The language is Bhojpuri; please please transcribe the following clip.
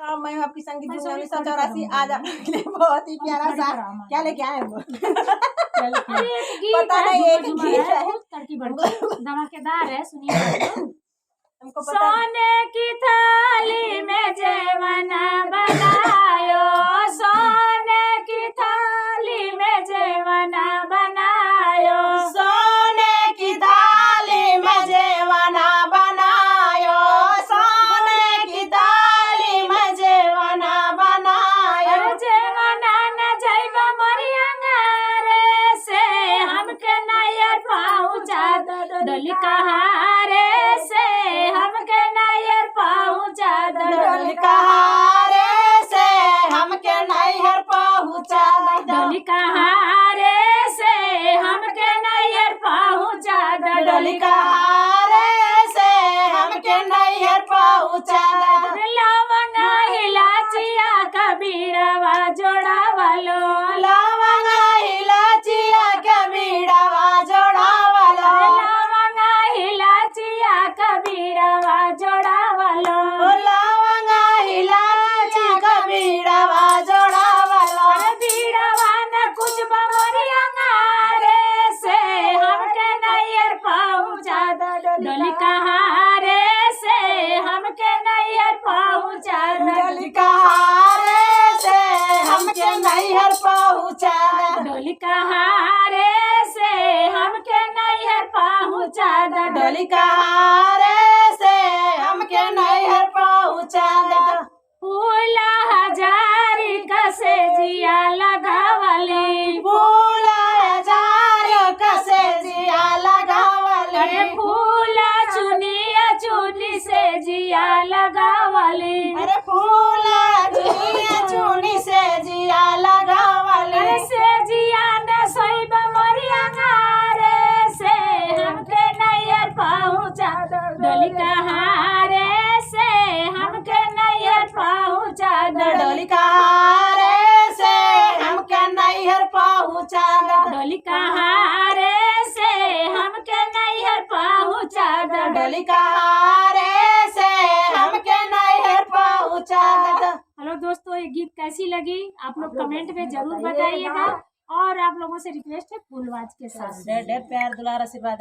मैं हूँ आपकी संगीत 1984। आज आपके लिए बहुत ही प्यारा सा क्या लेके आए वो पता नहीं एक गीत है धमाकेदार है, सुनिए। हमको पता सोने की थाली में जेवना बनायो, सोने की थाली में जेवना बनायो, सोने की थाली में जेवना बनायो, सोने की थाली में जेवना बनायो। जेवना न जाइब मरियंगा रे से हमके नैयर पहुँचा दो, डोली कहारे से हमके नैयर पहुँचा दो, डोली कहारे से हमके नैहर पहुँचा दो, डोली कहारे से हमके नैयर पहुँचा दो, डोली कहारे से हमके नैहर पहुँचा दो। लवंगा इलाचिया कबीरवा जोड़ावलो, लवंगा इलाचिया कबीरवा जोड़ावलो, लवंगा इलाचिया कबीरवा जोड़ावलो, लवंगा इलाची कबीरवा जोड़ावलो। बीड़वा न कुछ बमरियंगा रे से हमके नैयर पहुँचा दो, डोली कहारे से हमके नैयर पहुँचा दो, डोली कहारे से हमके नैहर पहुँचा दो, डोली कहारे से हमके नैयर पहुँचा दो, डोली कहारे से हमके नैहर पहुँचा दो। फूला हजारी कसे जिया लगावली, फूला हजार कसे जिया लगावली, अरे फूला चुनिया चुनी से जिया लगावली, अरे फूला जिया चुनी से जिया लगावली, अरे से जिया न सोइब मरियंगा रे से हमके नैयर पहुँचा दो, डोली कहारे से हमके नैयर पहुँचा दो, डोली कहारे से हमके नैहर पहुँचा दो, डोली कहारे से हमके नैहर पहुँचा दो, डोली कहारे से हमके नैहर पहुँचा दो। हेलो दोस्तों, ये गीत कैसी लगी आप लोग कमेंट में जरूर बताइएगा, और आप लोगों से रिक्वेस्ट है फुल आवाज के साथ। ढेर ढेर प्यार दुलार आशीर्वाद।